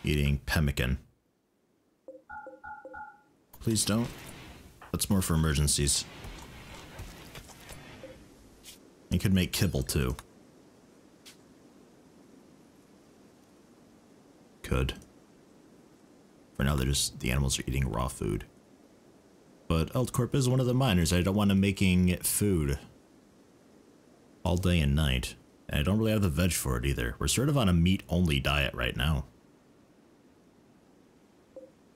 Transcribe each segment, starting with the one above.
eating pemmican. Please don't. That's more for emergencies. You could make kibble too. Could. For now, the animals are eating raw food. But Eldcorp is one of the miners. I don't want them making food all day and night. And I don't really have the veg for it either. We're sort of on a meat-only diet right now.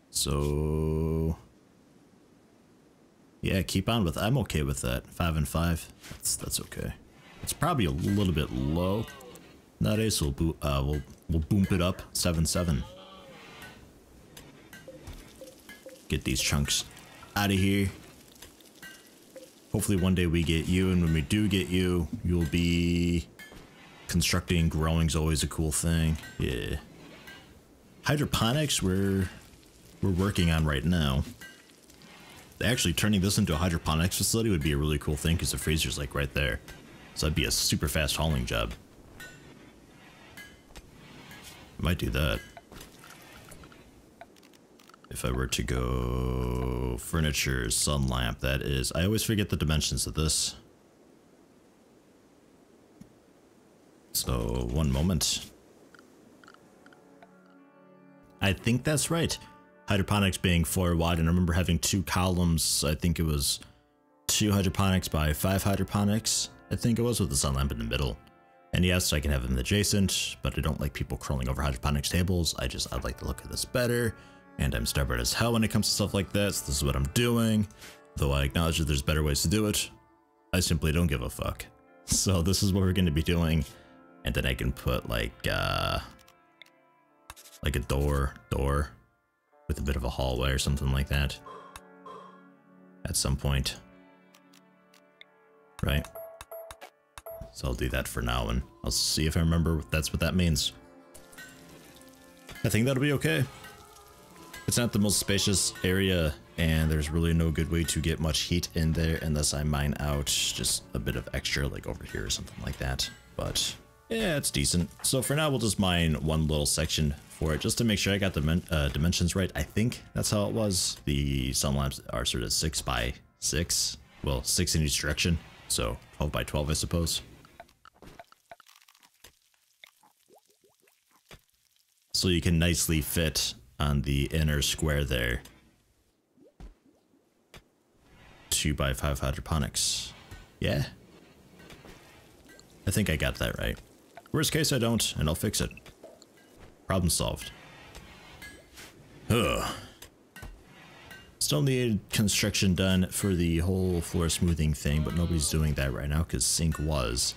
So... yeah, keep on with it. I'm okay with that. 5 and 5. That's okay. It's probably a little bit low nowadays, so we'll boom it up. 7-7. Get these chunks out of here. Hopefully one day we get you, and when we do get you, you'll be constructing. Growing's always a cool thing. Yeah. Hydroponics we're working on right now. Actually, turning this into a hydroponics facility would be a really cool thing because the freezer's like right there. So that'd be a super fast hauling job. Might do that. If I were to go furniture, sun lamp, that is. I always forget the dimensions of this. So, one moment. I think that's right. Hydroponics being 4 wide, and I remember having 2 columns. I think it was 2 hydroponics by 5 hydroponics. I think it was, with the sun lamp in the middle. And yes, I can have them adjacent, but I don't like people crawling over hydroponics tables. I'd like the look of this better. And I'm stubborn as hell when it comes to stuff like this. This is what I'm doing. Though I acknowledge that there's better ways to do it, I simply don't give a fuck. So this is what we're going to be doing. And then I can put like a door with a bit of a hallway or something like that. At some point. Right? So I'll do that for now, and I'll see if I remember that's what that means. I think that'll be okay. It's not the most spacious area, and there's really no good way to get much heat in there unless I mine out just a bit of extra, like over here or something like that. But yeah, it's decent. So for now, we'll just mine one little section for it, just to make sure I got the dimensions right. I think that's how it was. The sun lamps are sort of 6 by 6. Well, 6 in each direction, so 12 by 12, I suppose. So you can nicely fit on the inner square there. 2 by 5 hydroponics. Yeah. I think I got that right. Worst case I don't, and I'll fix it. Problem solved. Ugh. Still need construction done for the whole floor smoothing thing, but nobody's doing that right now because Sync was.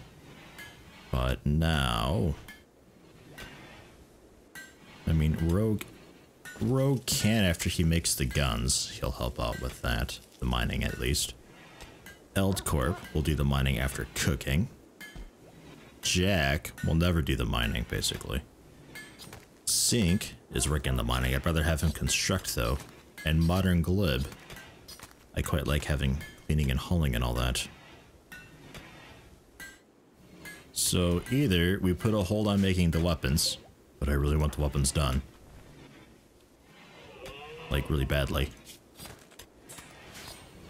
But now... I mean, Rogue can after he makes the guns. He'll help out with that. The mining, at least. Eldcorp will do the mining after cooking. Jack will never do the mining, basically. Sync is working on the mining. I'd rather have him construct, though. And Modern Glib, I quite like having cleaning and hauling and all that. So either we put a hold on making the weapons, but I really want the weapons done. Like, really badly.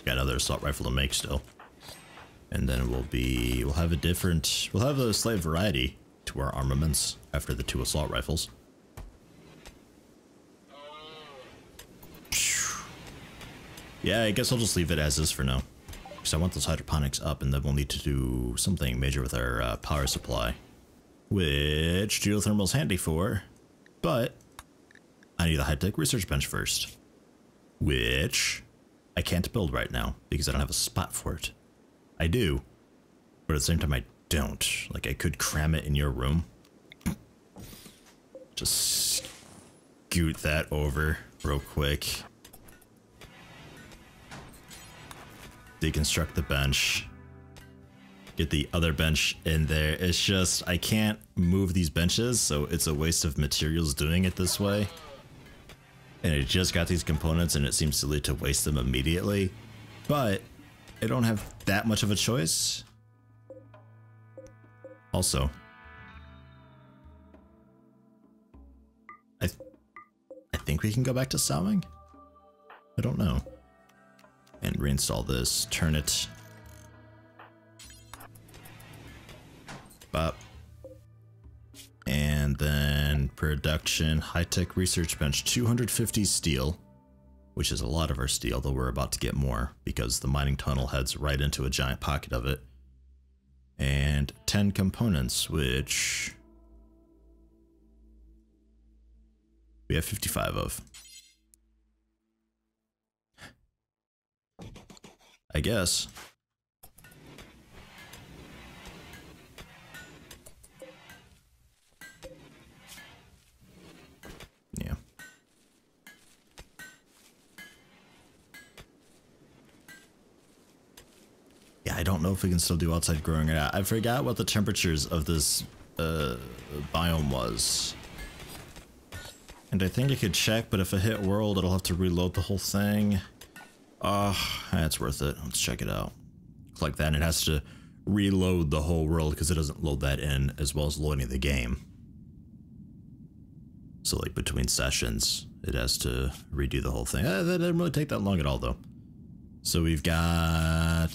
Got another assault rifle to make still. And then we'll have a slight variety to our armaments after the 2 assault rifles. Yeah, I guess I'll just leave it as is for now. Because I want those hydroponics up, and then we'll need to do something major with our power supply. Which geothermal's handy for, but I need a high-tech research bench first. Which I can't build right now, because I don't have a spot for it. I do, but at the same time I don't. Like, I could cram it in your room. Just scoot that over real quick. Deconstruct the bench. Get the other bench in there. It's just, I can't move these benches, so it's a waste of materials doing it this way. And I just got these components, and it seems silly to waste them immediately. But I don't have that much of a choice. Also, I think we can go back to sowing? I don't know. And reinstall this, turn it. Bop. And then production, high-tech research bench, 250 steel, which is a lot of our steel, though we're about to get more because the mining tunnel heads right into a giant pocket of it. And 10 components, which we have 55 of. I guess. Yeah. Yeah, I don't know if we can still do outside growing or not. I forgot what the temperatures of this biome was. And I think I could check, but if I hit world, it'll have to reload the whole thing. That's worth it. Let's check it out. Click that, and it has to reload the whole world because it doesn't load that in as well as loading the game. So like between sessions, it has to redo the whole thing. That didn't really take that long at all, though. So we've got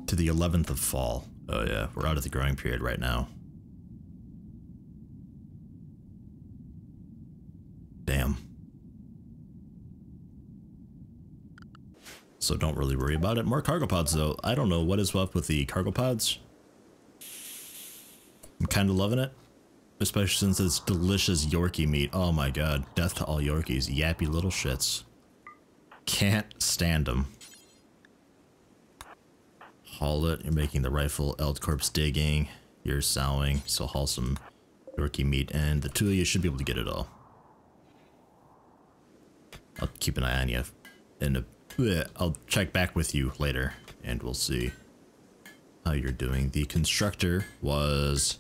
to the 11th of fall. Oh yeah, we're out of the growing period right now. Damn. So don't really worry about it. More cargo pods though. I don't know what is up with the cargo pods. I'm kind of loving it. Especially since it's delicious Yorkie meat. Oh my god. Death to all Yorkies. Yappy little shits. Can't stand them. Haul it. You're making the rifle. Eld Corpse digging. You're sowing. So haul some Yorkie meat. And the two of you should be able to get it all. I'll keep an eye on you. I'll check back with you later. And we'll see how you're doing. The constructor was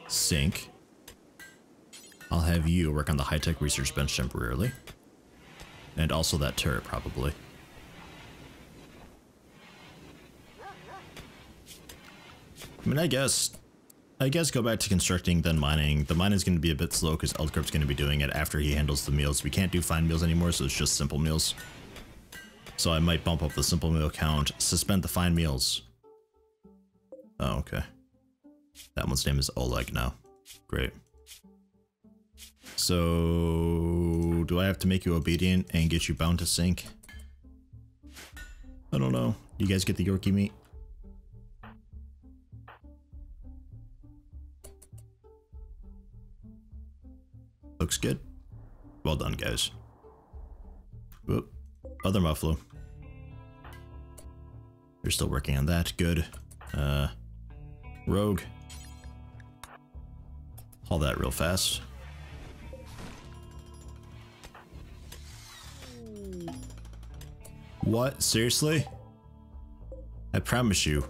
Sync. I'll have you work on the high-tech research bench temporarily. And also that turret, probably. I mean, I guess go back to constructing, then mining. The mining's going to be a bit slow because Eldcorp's going to be doing it after he handles the meals. We can't do fine meals anymore, so it's just simple meals. So I might bump up the simple meal count, suspend the fine meals. Oh, okay. That one's name is Oleg now. Great. So, do I have to make you obedient and get you bound to Sync? I don't know. Do you guys get the Yorkie meat? Looks good. Well done, guys. Whoop. Other muffalo. You're still working on that. Good. Rogue. Haul that real fast. What? Seriously? I promise you,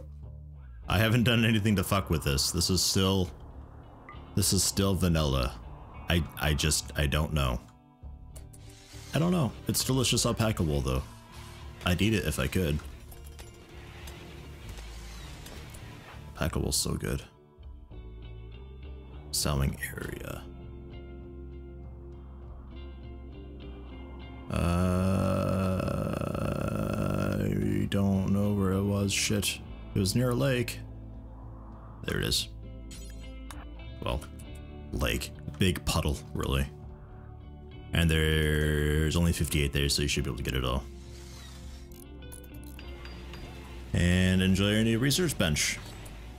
I haven't done anything to fuck with this. This is still vanilla. I don't know. I don't know. It's delicious unpackable though. I'd eat it if I could. Packable's so good. Selling area. I don't know where it was. Shit. It was near a lake. There it is. Well, lake. Big puddle, really. And there's only 58 there, so you should be able to get it all. And enjoy your new research bench.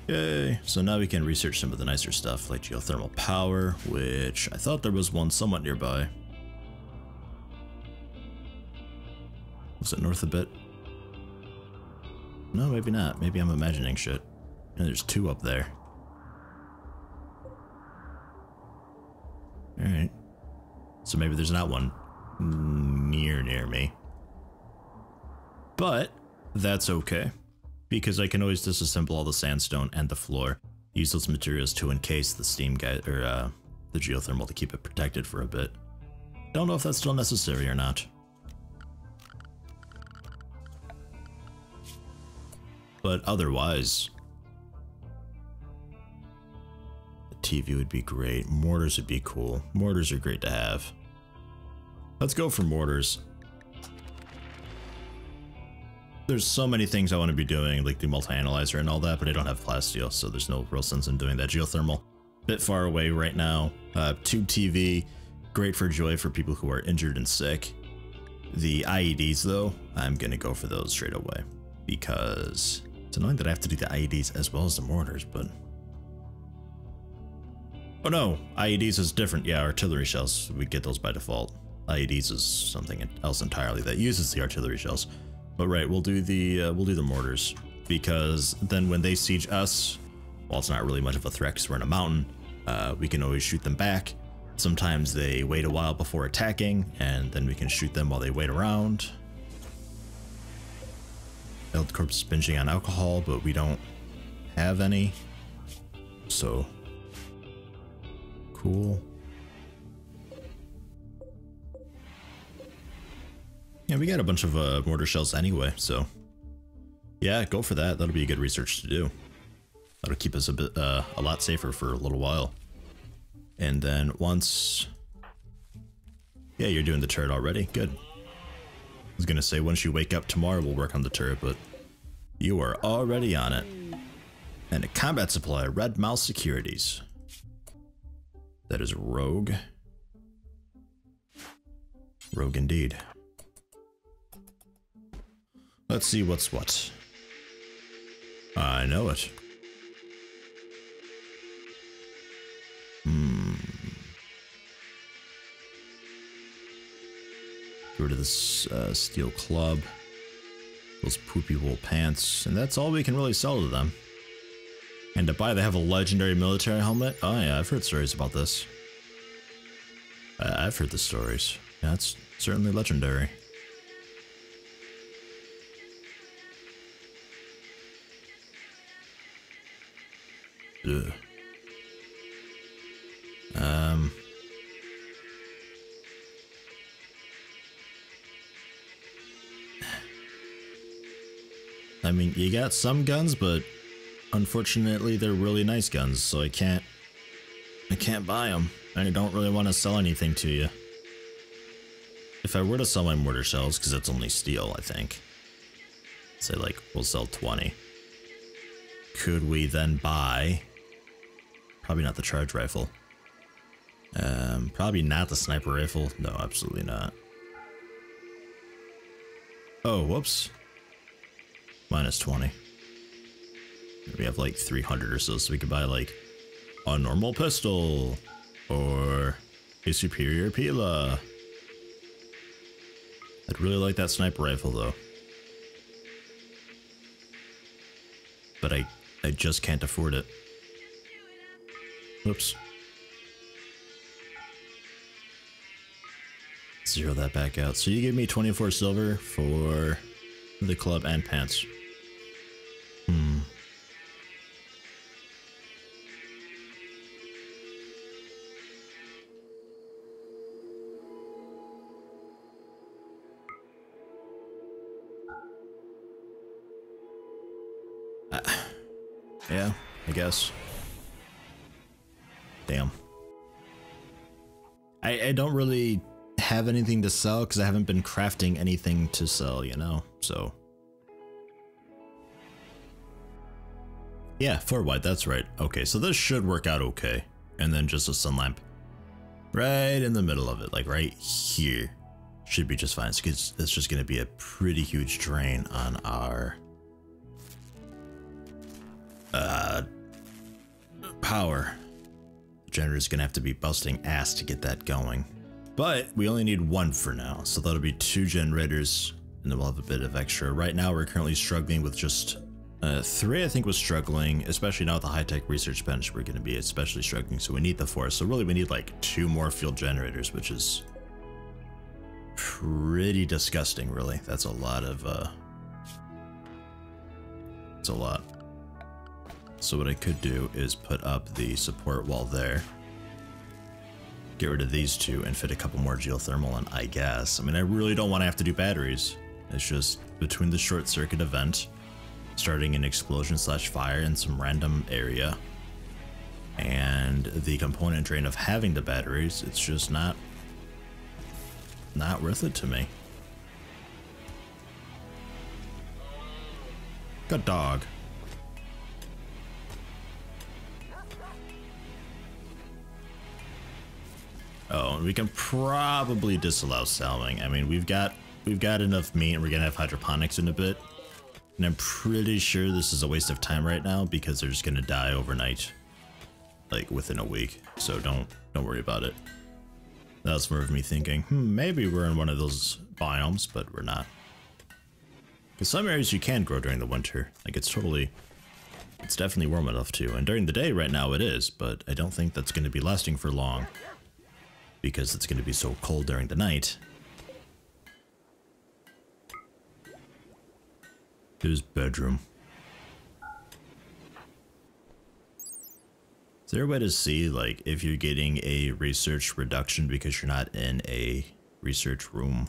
Yay. So now we can research some of the nicer stuff, like geothermal power, which I thought there was one somewhat nearby. Was it north a bit? No, maybe not. Maybe I'm imagining shit. And there's two up there. Alright. So maybe there's not one near me. But that's okay, because I can always disassemble all the sandstone and the floor. Use those materials to encase the steam guy or the geothermal to keep it protected for a bit. Don't know if that's still necessary or not. But otherwise, TV would be great. Mortars would be cool. Mortars are great to have. Let's go for mortars. There's so many things I want to be doing, like the multi-analyzer and all that, but I don't have plasteel, so there's no real sense in doing that. Geothermal, bit far away right now. Tube TV, great for joy for people who are injured and sick. The IEDs, though, I'm going to go for those straight away, because it's annoying that I have to do the IEDs as well as the mortars, but... Oh no, IEDs is different. Yeah, artillery shells, we get those by default. IEDs is something else entirely that uses the artillery shells. But right, we'll do the mortars, because then when they siege us, well, it's not really much of a threat because we're in a mountain. We can always shoot them back. Sometimes they wait a while before attacking, and then we can shoot them while they wait around. Failed corpse is binging on alcohol, but we don't have any. So, cool. Yeah, we got a bunch of mortar shells anyway, so yeah, go for that. That'll be a good research to do. That'll keep us a lot safer for a little while. And then once, yeah, you're doing the turret already. Good. I was gonna say once you wake up tomorrow, we'll work on the turret, but you are already on it. And a combat supply, red mouse securities. That is rogue. Rogue indeed. Let's see what's what. I know it. Get rid of this steel club. Those poopy wool pants. And that's all we can really sell to them. And to buy, they have a legendary military helmet. Oh yeah, I've heard stories about this. I've heard the stories. Yeah, it's certainly legendary. Ugh. I mean, you got some guns, but unfortunately they're really nice guns, so I can't buy them, and I don't really want to sell anything to you. If I were to sell my mortar shells, because that's only steel, I think. Say like, we'll sell 20. Could we then buy... Probably not the charge rifle. Probably not the sniper rifle. No, absolutely not. Oh, whoops. Minus 20. We have like 300 or so we could buy like a normal pistol or a superior Pila. I'd really like that sniper rifle though. But I just can't afford it. Whoops. Zero that back out. So you give me 24 silver for the club and pants. Yeah, I guess. Damn. I don't really have anything to sell because I haven't been crafting anything to sell, you know, so. Yeah, 4 wide, that's right. Okay, so this should work out okay. And then just a sun lamp right in the middle of it, like right here. Should be just fine. It's just going to be a pretty huge drain on our power. The generator's going to have to be busting ass to get that going. But we only need 1 for now, so that'll be 2 generators, and then we'll have a bit of extra. Right now, we're currently struggling with just 3, I think, was struggling, especially now with the high-tech research bench. We're going to be especially struggling, so we need the 4. So really, we need like 2 more field generators, which is pretty disgusting, really. That's a lot of, it's a lot. So what I could do is put up the support wall there. Get rid of these 2 and fit a couple more geothermal in, I guess. I mean, I really don't want to have to do batteries. It's just between the short circuit event, starting an explosion/fire in some random area, And the component drain of having the batteries, it's just not worth it to me. Good dog. Oh, and we can probably disallow salving. I mean, we've got enough meat, and we're gonna have hydroponics in a bit. And I'm pretty sure this is a waste of time right now because they're just gonna die overnight, like within a week. So don't worry about it. That was more of me thinking, maybe we're in one of those biomes, but we're not. Because some areas you can grow during the winter. Like it's definitely warm enough to. And during the day right now it is, but I don't think that's going to be lasting for long. Because it's going to be so cold during the night. His bedroom. Is there a way to see, like, if you're getting a research reduction because you're not in a research room?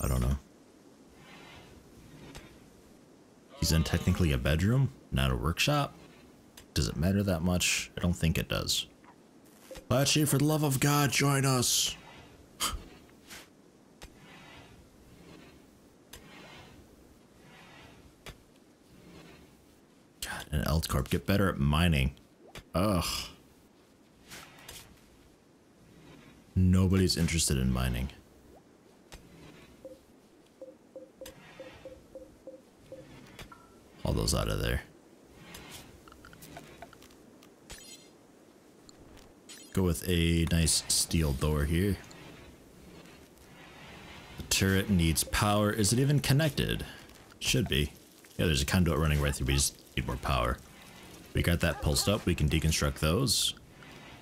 I don't know. He's in technically a bedroom, not a workshop. Does it matter that much? I don't think it does. Flashy, for the love of God, join us! God, an Eltcorp, get better at mining. Ugh. Nobody's interested in mining. All those out of there. Go with a nice steel door here. The turret needs power. Is it even connected? Should be. Yeah, there's a conduit running right through. We just need more power. We got that pulsed up. We can deconstruct those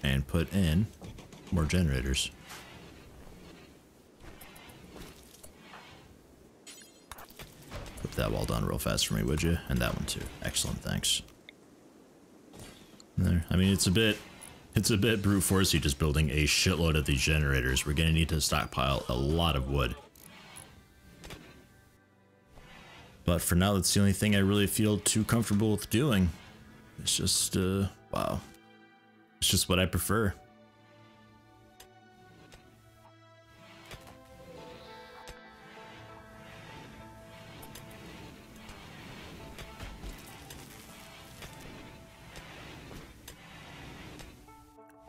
and put in more generators. Put that wall down real fast for me, would you? And that one too. Excellent, thanks. There. I mean, it's a bit brute forcey just building a shitload of these generators. We're gonna need to stockpile a lot of wood. But for now, that's the only thing I really feel too comfortable with doing. It's just, wow. It's just what I prefer.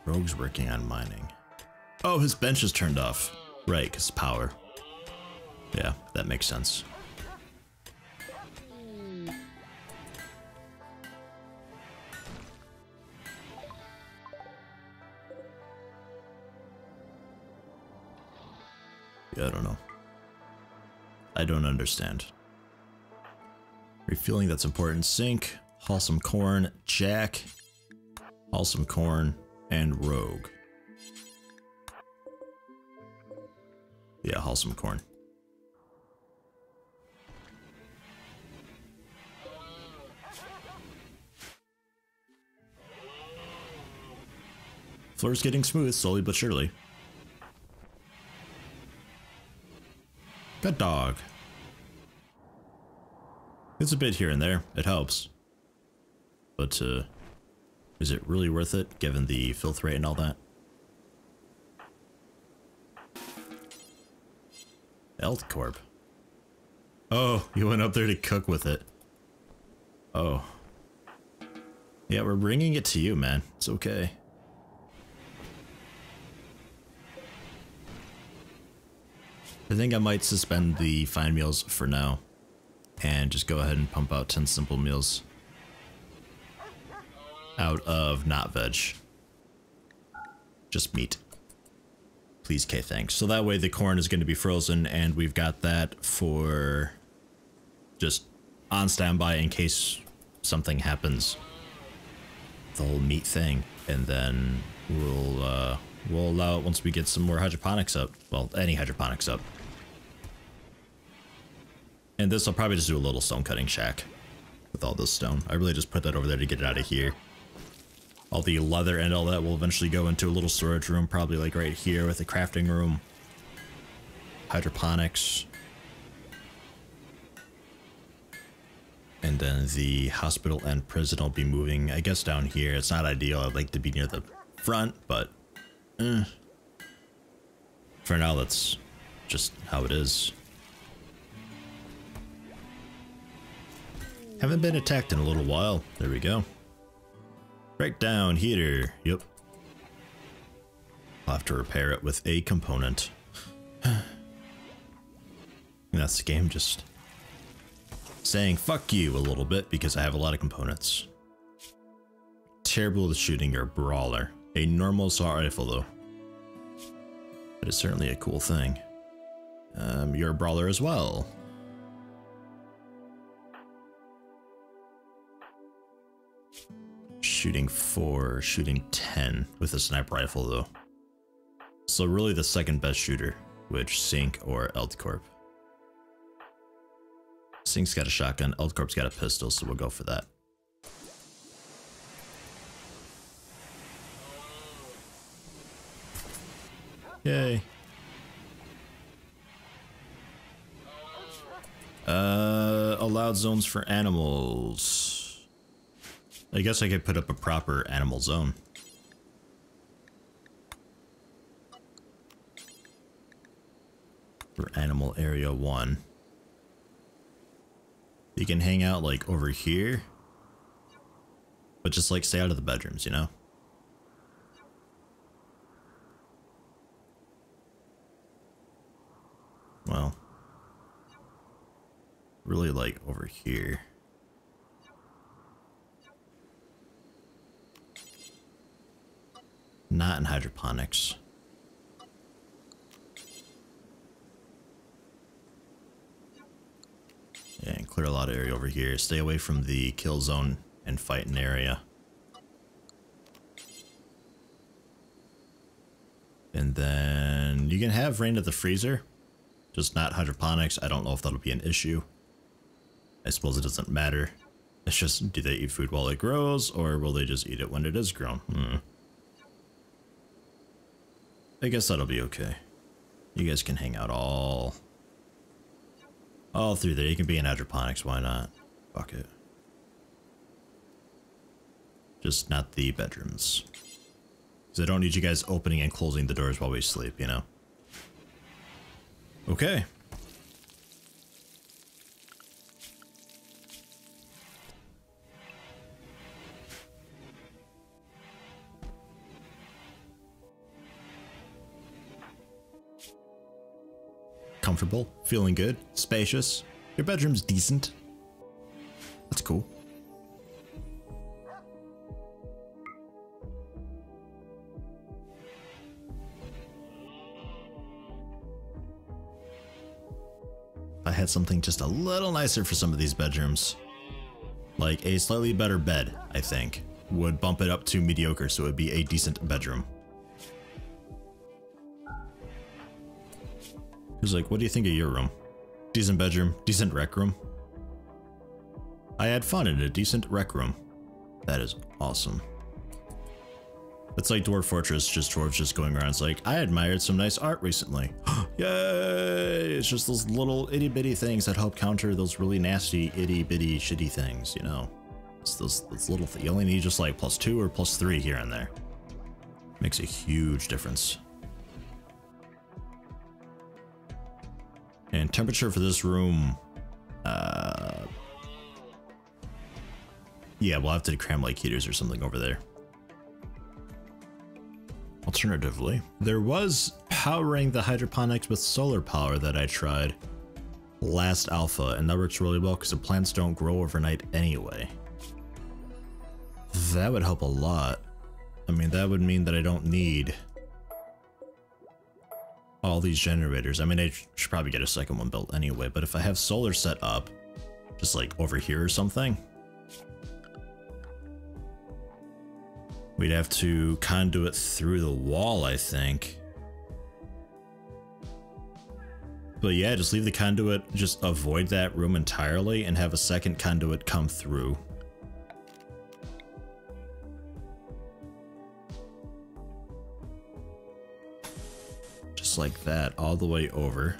Rogue's working on mining. Oh, his bench is turned off. Right, because power. Yeah, that makes sense. Yeah, I don't know. I don't understand. Refueling, that's important. Sink, haul some corn, jack, haul some corn, and rogue. Yeah, haul some corn. Floor's getting smooth, slowly but surely. Good dog. It's a bit here and there. It helps. But, is it really worth it, given the filth rate and all that? Eltcorp. Oh, you went up there to cook with it. Oh. Yeah, we're bringing it to you, man. It's okay. I think I might suspend the fine meals for now. And just go ahead and pump out 10 simple meals. Out of not veg. Just meat. Please, K, thanks. So that way the corn is going to be frozen, and we've got that for just on standby in case something happens. The whole meat thing. And then we'll allow it once we get some more hydroponics up. Well, any hydroponics up. And this, I'll probably just do a little stone cutting shack with all this stone. I really just put that over there to get it out of here. All the leather and all that will eventually go into a little storage room, probably like right here with a crafting room. Hydroponics. then the hospital and prison will be moving, I guess, down here. It's not ideal. I'd like to be near the front, but for now, that's just how it is. Haven't been attacked in a little while. There we go. Breakdown heater. Yep. I'll have to repair it with a component. And that's the game just saying fuck you a little bit because I have a lot of components. Terrible at shooting your brawler. A normal assault rifle though. But it's certainly a cool thing. You're a brawler as well. Shooting 4, shooting 10 with a sniper rifle though. So really the second best shooter, which Sync or Eldcorp. Sync's got a shotgun, Eldcorp's got a pistol, so we'll go for that. Yay. Allowed zones for animals. I guess I could put up a proper animal zone. For animal area 1. You can hang out like over here, but just like stay out of the bedrooms, you know? Well, really like over here. Not in hydroponics. Yeah, and clear a lot of area over here. Stay away from the kill zone and fighting area. And then you can have rain at the freezer, just not hydroponics. I don't know if that'll be an issue. I suppose it doesn't matter. It's just, do they eat food while it grows, or will they just eat it when it is grown? I guess that'll be okay. You guys can hang out all through there. You can be in hydroponics, why not? Fuck it. Just not the bedrooms. Because I don't need you guys opening and closing the doors while we sleep, you know? Okay. Comfortable, feeling good, spacious. Your bedroom's decent. That's cool. If I had something just a little nicer for some of these bedrooms, like a slightly better bed, I think, would bump it up to mediocre, so it would be a decent bedroom. He's like, what do you think of your room? Decent bedroom, decent rec room. I had fun in a decent rec room. That is awesome. It's like Dwarf Fortress, just dwarves just going around. It's like, I admired some nice art recently. Yay! It's just those little itty bitty things that help counter those really nasty itty bitty shitty things, you know? It's those little things. You only need just like +2 or +3 here and there. Makes a huge difference. And temperature for this room, yeah, we'll have to cram like heaters or something over there. Alternatively, there was powering the hydroponics with solar power that I tried last alpha, and that works really well because the plants don't grow overnight anyway. That would help a lot. I mean, that would mean that I don't need all these generators. I mean, I should probably get a second one built anyway, but if I have solar set up, just like over here or something, we'd have to conduit through the wall, I think. But yeah, just leave the conduit, just avoid that room entirely and have a second conduit come through. Just like that, all the way over.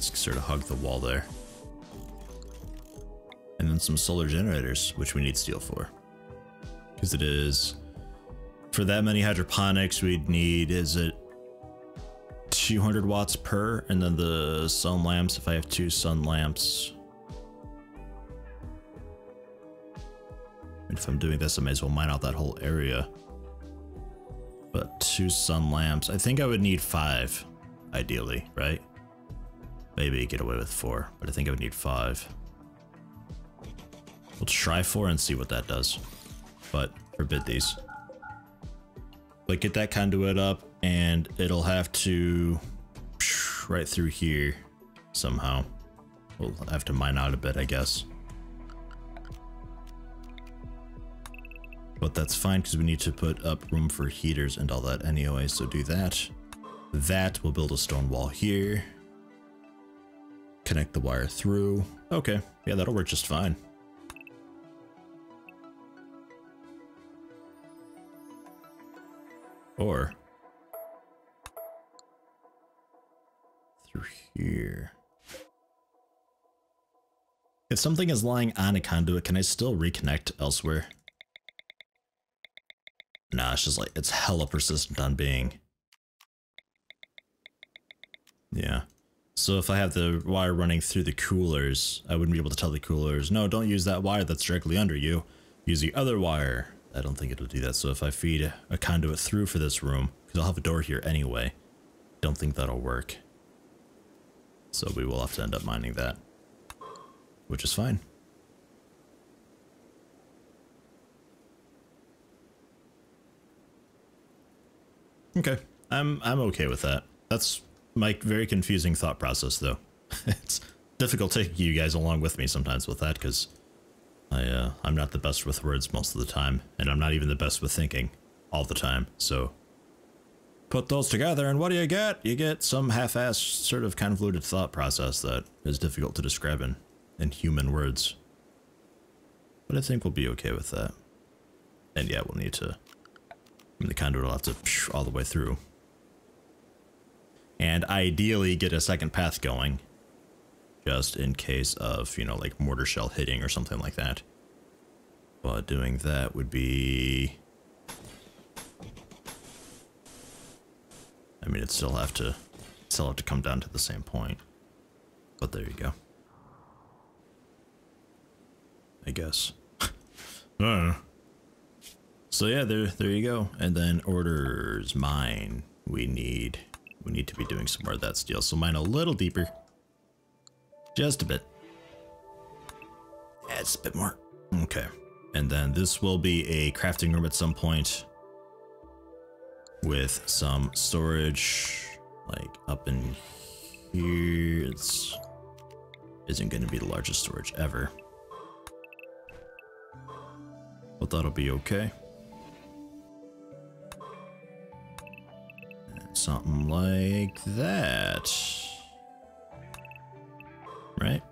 Just sort of hug the wall there. And then some solar generators, which we need steel for. Because it is... For that many hydroponics, we'd need, is it 200 watts per? And then the sun lamps, if I have 2 sun lamps. And if I'm doing this, I may as well mine out that whole area. But 2 sun lamps, I think I would need 5, ideally, right? Maybe get away with 4, but I think I would need 5. We'll try 4 and see what that does, but forbid these. But get that conduit up, and it'll have to right through here somehow. We'll have to mine out a bit, I guess. But that's fine because we need to put up room for heaters and all that anyway, so do that. That will build a stone wall here. Connect the wire through. Okay, yeah, that'll work just fine. Or through here. If something is lying on a conduit, can I still reconnect elsewhere? Nah, it's just like, it's hella persistent on being. Yeah. So if I have the wire running through the coolers, I wouldn't be able to tell the coolers, no, don't use that wire that's directly under you. Use the other wire. I don't think it'll do that. So if I feed a conduit through for this room, because I'll have a door here anyway, don't think that'll work. So we will have to end up mining that, which is fine. Okay, I'm okay with that. That's my very confusing thought process, though. It's difficult taking you guys along with me sometimes with that, because I'm not the best with words most of the time, and I'm not even the best with thinking all the time. So put those together, and what do you get? You get some half-assed, sort of convoluted thought process that is difficult to describe in human words. But I think we'll be okay with that. And yeah, we'll need to. I mean, the conduit will have to all the way through. And ideally get a second path going. Just in case of, you know, like mortar shell hitting or something like that. But doing that would be... I mean, it'd still have to come down to the same point. But there you go. I guess. I don't know. So yeah, there you go. And then orders mine. We need to be doing some more of that steel. So mine a little deeper. Just a bit. Yeah, just a bit more. Okay. And then this will be a crafting room at some point. With some storage. Like up in here. It's isn't going to be the largest storage ever. But that'll be okay. Something like that. Right?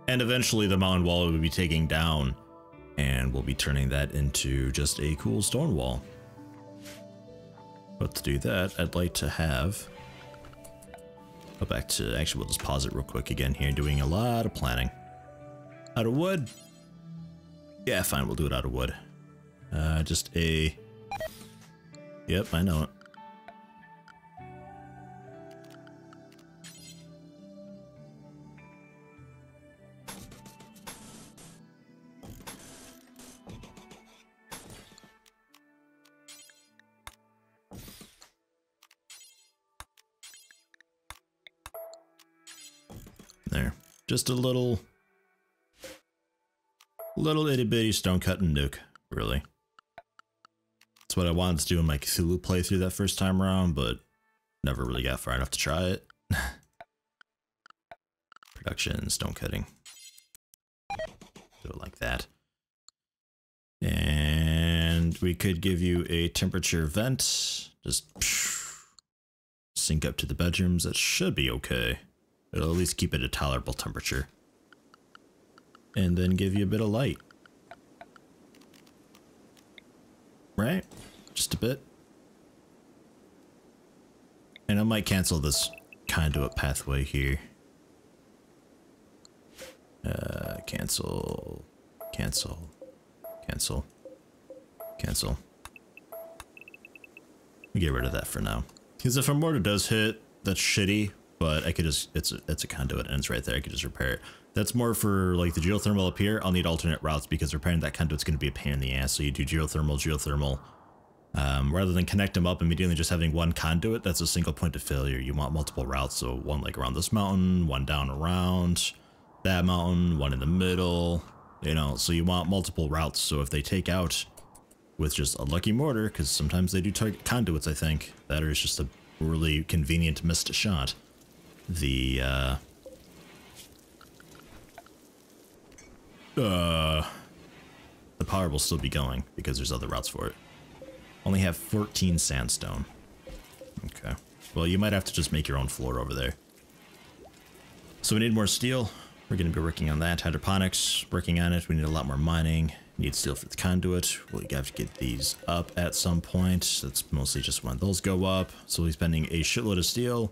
And eventually the mountain wall will be taking down, and we'll be turning that into just a cool stone wall. But to do that, I'd like to have... Go back to... Actually, we'll just pause it real quick again here, doing a lot of planning. Out of wood? Yeah, fine, we'll do it out of wood. Just a... Yep, I know it. There. Just a little itty bitty stone cutting nuke, really. That's what I wanted to do in my Cthulhu playthrough that first time around, but never really got far enough to try it. Production, stone cutting. Do it like that. And we could give you a temperature vent. Just sync up to the bedrooms. That should be okay. It'll at least keep it a tolerable temperature. And then give you a bit of light. Right? Just a bit. And I might cancel this conduit pathway here. Cancel. Cancel. Cancel. Cancel. Get rid of that for now. Because if a mortar does hit, that's shitty, but I could just, it's a conduit and it's right there. I could just repair it. That's more for like the geothermal up here. I'll need alternate routes because repairing that conduit's going to be a pain in the ass. So you do geothermal. Rather than connect them up immediately just having one conduit, that's a single point of failure. You want multiple routes. So one like around this mountain, one down around that mountain, one in the middle, you know, so you want multiple routes. So if they take out with just a lucky mortar, because sometimes they do target conduits, I think, that is just a really convenient missed shot. The power will still be going because there's other routes for it. Only have 14 sandstone. Okay. Well, you might have to just make your own floor over there. So we need more steel. We're going to be working on that. Hydroponics, working on it. We need a lot more mining. Need steel for the conduit. We'll have to get these up at some point. That's mostly just when those go up. So we'll be spending a shitload of steel,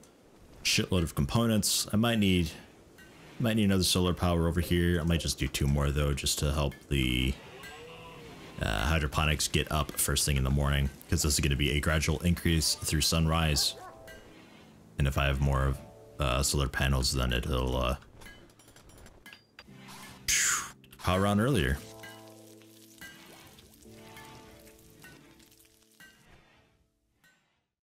shitload of components. I might need another solar power over here. I might just do 2 more though, just to help the hydroponics get up first thing in the morning, because this is going to be a gradual increase through sunrise. And if I have more solar panels, then it'll power on earlier.